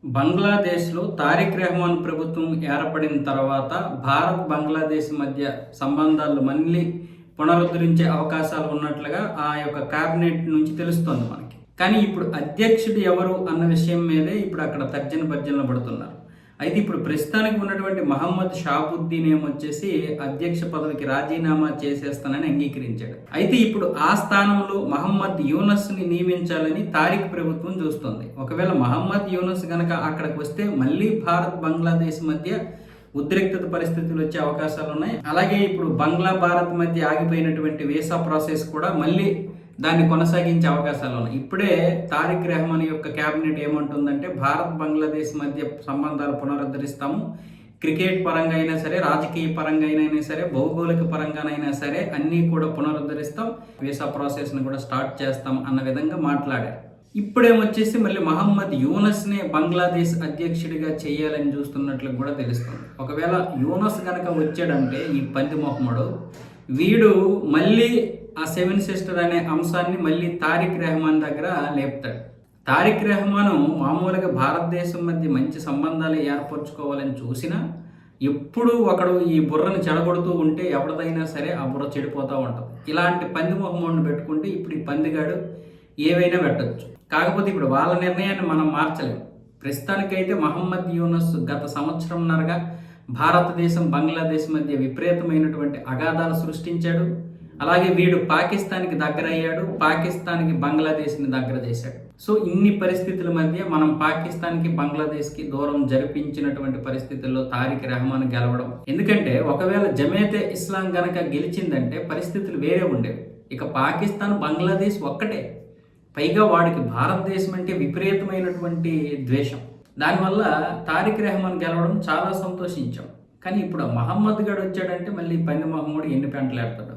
బంగ్లాదేశ్‌లో తారిక్ రెహమాన్ ప్రభుత్వం ఏర్పడిన తర్వాత భారత్, బంగ్లాదేశ్ మధ్య సంబంధాలు మళ్ళీ పునరుద్ధరించే అవకాశాలు ఉన్నట్లుగా ఆ యొక్క కేబినెట్ నుంచి తెలుస్తోంది మనకి. కానీ ఇప్పుడు అధ్యక్షుడు ఎవరు అన్న విషయం మీదే ఇప్పుడు అక్కడ తర్జన భర్జనలు పడుతున్నారు. అయితే ఇప్పుడు ప్రస్తుతానికి ఉన్నటువంటి మహమ్మద్ షాబుద్దీన్ ఏమొచ్చేసి అధ్యక్ష పదవికి రాజీనామా చేసేస్తానని అంగీకరించాడు. అయితే ఇప్పుడు ఆ స్థానంలో మహమ్మద్ యూనస్ని నియమించాలని తారిక్ ప్రభుత్వం చూస్తోంది. ఒకవేళ మహమ్మద్ యూనస్ గనక అక్కడికి వస్తే మళ్ళీ భారత్, బంగ్లాదేశ్ మధ్య ఉద్రిక్తత పరిస్థితులు వచ్చే అవకాశాలు ఉన్నాయి. అలాగే ఇప్పుడు బంగ్లా, భారత్ మధ్య ఆగిపోయినటువంటి వీసా ప్రాసెస్ కూడా మళ్ళీ దాన్ని కొనసాగించే అవకాశాలు ఉన్నాయి. ఇప్పుడే తారిక్ రెహమాన్ యొక్క కేబినెట్ ఏమంటుందంటే భారత్, బంగ్లాదేశ్ మధ్య సంబంధాలు పునరుద్ధరిస్తాము, క్రికెట్ పరంగా అయినా సరే, రాజకీయ పరంగా అయినా సరే, భౌగోళిక పరంగానైనా సరే అన్నీ కూడా పునరుద్ధరిస్తాం, వీసా ప్రాసెస్ని కూడా స్టార్ట్ చేస్తాం అన్న విధంగా మాట్లాడారు. ఇప్పుడేమొచ్చేసి మళ్ళీ మహమ్మద్ యూనస్నే బంగ్లాదేశ్ అధ్యక్షుడిగా చేయాలని చూస్తున్నట్లు కూడా తెలుస్తుంది. ఒకవేళ యూనస్ కనుక వచ్చాడంటే ఈ పంది మొహమ్మడు వీడు మళ్ళీ ఆ 7 సిస్టర్ అనే అంశాన్ని మళ్ళీ తారిక్ రెహమాన్ దగ్గర లేపుతాడు. తారిక్ రెహమాను మామూలుగా భారతదేశం మధ్య మంచి సంబంధాలు ఏర్పరచుకోవాలని చూసినా ఎప్పుడు ఒకడు ఈ బుర్రను చెడగొడుతూ ఉంటే ఎవరిదైనా సరే ఆ బుర్ర చెడిపోతూ ఉంటుంది. ఇలాంటి పంది మొహమ్మడిని పెట్టుకుంటే ఇప్పుడు ఈ పందిగాడు ఏవైనా పెట్టచ్చు. కాకపోతే ఇప్పుడు వాళ్ళ నిర్ణయాన్ని మనం మార్చలేము. ప్రస్తుతానికైతే మహమ్మద్ యూనస్ గత సంవత్సరంన్నరగా భారతదేశం, బంగ్లాదేశ్ మధ్య విపరీతమైనటువంటి అగాధాలు సృష్టించాడు. అలాగే వీడు పాకిస్తాన్కి దగ్గర అయ్యాడు, పాకిస్తాన్కి బంగ్లాదేశ్ని దగ్గర చేశాడు. సో ఇన్ని పరిస్థితుల మధ్య మనం పాకిస్తాన్కి, బంగ్లాదేశ్కి దూరం జరిపించినటువంటి పరిస్థితుల్లో తారిక్ రెహమాన్ గెలవడం. ఎందుకంటే ఒకవేళ జమేతే ఇస్లాం గనక గెలిచిందంటే పరిస్థితులు వేరే ఉండేవి. ఇక పాకిస్తాన్, బంగ్లాదేశ్ ఒక్కటే. పైగా వాడికి భారతదేశం అంటే విపరీతమైనటువంటి ద్వేషం. దానివల్ల తారిక్ రెహమాన్ గెలవడం చాలా సంతోషించాం. కానీ ఇప్పుడు మహమ్మద్ గడు వచ్చాడంటే మళ్ళీ పంది మొహమ్మడు ఎన్ని పెంటలు ఆడతాడు.